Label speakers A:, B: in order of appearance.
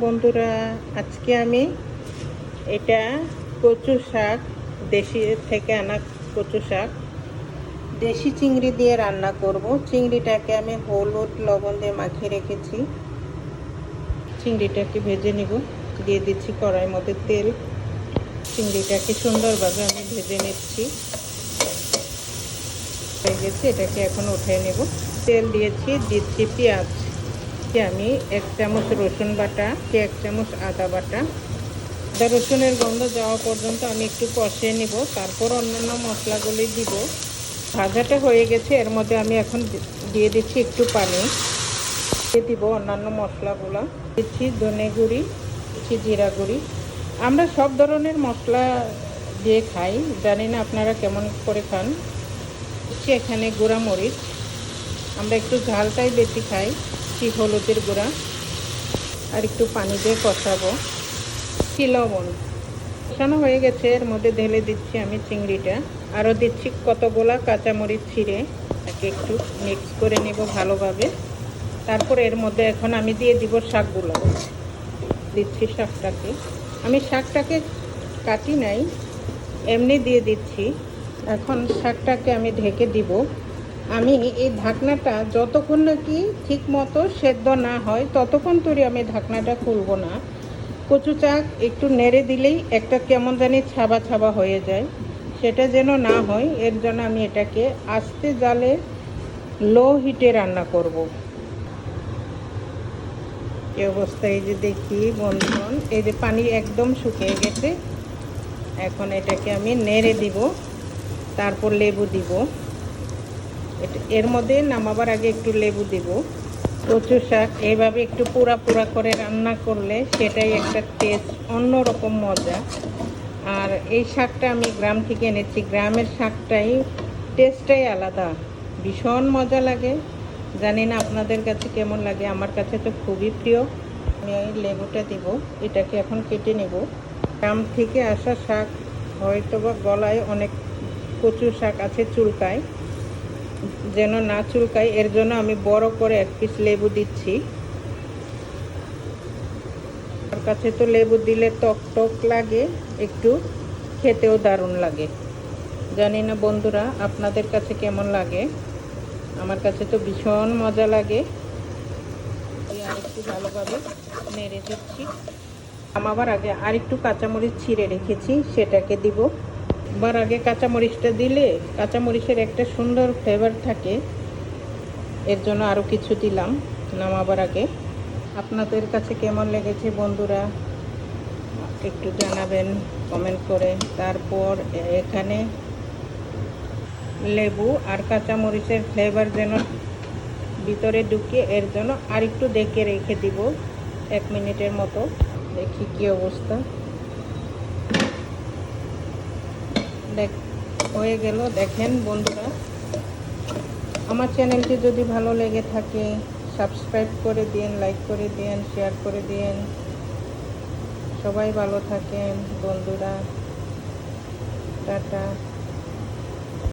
A: বন্ধুরা, আজকে আমি এটা কচু শাক, দেশি থেকে আনা কচু শাক দেশি চিংড়ি দিয়ে রান্না করব। চিংড়িটাকে আমি হলুদ লবণ দিয়ে মাখিয়ে রেখেছি। চিংড়িটাকে ভেজে নিব। দিয়ে দিচ্ছি কড়াইয়ের মধ্যে তেল। চিংড়িটাকে সুন্দরভাবে আমি ভেজে নিচ্ছি। হয়ে গেছে, এটাকে এখন উঠিয়ে নেব। তেল দিয়েছি, দিচ্ছি পেঁয়াজ। আমি 1 চামচ রসুন বাটা, 1 চামচ আদা বাটা। আদা রসুনের গন্ধ যাওয়া পর্যন্ত আমি একটু কষিয়ে নিব, তারপর অন্যান্য মশলাগুলি দিব। ভাজাটা হয়ে গেছে, এর মধ্যে আমি এখন দিয়ে দিচ্ছি একটু পানি। দিয়ে দিব অন্যান্য মশলাগুলো। দিচ্ছি ধনে গুঁড়ি, দিচ্ছি জিরা গুঁড়ি। আমরা সব ধরনের মশলা দিয়ে খাই, জানি না আপনারা কেমন করে খান। দিচ্ছি এখানে গুঁড়া মরিচ, আমরা একটু ঝালটাই বেশি খাই। দিচ্ছি হলুদের গুঁড়া, আর একটু পানি দিয়ে কষাবো। লবণ কষানো হয়ে গেছে, এর মধ্যে ঢেলে দিচ্ছি আমি চিংড়িটা। আরও দিচ্ছি কতগুলা কাঁচামরিচ ছিঁড়ে, তাকে একটু মিক্স করে নেব ভালোভাবে। তারপর এর মধ্যে এখন আমি দিয়ে দিব শাকগুলো। দিচ্ছি শাকটাকে, আমি শাকটাকে কাটি নাই, এমনি দিয়ে দিচ্ছি। এখন শাকটাকে আমি ঢেকে দিব। আমি এই ঢাকনাটা যতক্ষণ নাকি ঠিক মতো সেদ্ধ না হয় ততক্ষণ ধরে আমি ঢাকনাটা খুলব না। কচু শাক একটু নেড়ে দিলেই একটা কেমন জানি ছাবা ছাবা হয়ে যায়, সেটা যেন না হয় এর জন্য আমি এটাকে আস্তে জালে লো হিটে রান্না করব। এই অবস্থায় এই যে দেখি বন্ধুগণ, এই যে পানি একদম শুকিয়ে গেছে। এখন এটাকে আমি নেড়ে দিব, তারপর লেবু দিব। এর মধ্যে নামাবার আগে একটু লেবু দিব। কচু শাক এইভাবে একটু পোড়া পোড়া করে রান্না করলে সেটাই একটা টেস্ট, অন্যরকম মজা। আর এই শাকটা আমি গ্রাম থেকে এনেছি, গ্রামের শাকটাই টেস্টটাই আলাদা, ভীষণ মজা লাগে। জানি না আপনাদের কাছে কেমন লাগে, আমার কাছে তো খুবই প্রিয়। আমি এই লেবুটা দিব, এটাকে এখন কেটে নেব। গ্রাম থেকে আসা শাক, হয়তো বা গলায় অনেক কচু শাক আছে চুলকায়, যেন না চুলকায় এর জন্য আমি বড় করে 1 পিস লেবু দিচ্ছি। আমার কাছে তো লেবু দিলে টক টক লাগে, একটু খেতেও দারুণ লাগে। জানি না বন্ধুরা আপনাদের কাছে কেমন লাগে, আমার কাছে তো ভীষণ মজা লাগে। আর একটু ভালোভাবে নেড়ে দিচ্ছি। নামাবার আগে আর একটু কাঁচামরিচ ছিঁড়ে রেখেছি, সেটাকে দিব। বার আগে কাঁচামরিচটা দিলে কাঁচামরিচের একটা সুন্দর ফ্লেভার থাকে, এর জন্য আরও কিছু দিলাম নামাবার আগে। আপনাদের কাছে কেমন লেগেছে বন্ধুরা একটু জানাবেন কমেন্ট করে। তারপর এখানে লেবু আর কাঁচামরিচের ফ্লেভার যেন ভিতরে ঢুকে, এর জন্য আর একটু দেখে রেখে দিব 1 মিনিটের মতো। দেখি কি অবস্থা। হয়ে গেল। দেখেন বন্ধুরা, আমার চ্যানেলটি যদি ভালো লেগে থাকে সাবস্ক্রাইব করে দিন, লাইক করে দিন, শেয়ার করে দিন। সবাই ভালো থাকেন বন্ধুরা, টাটা।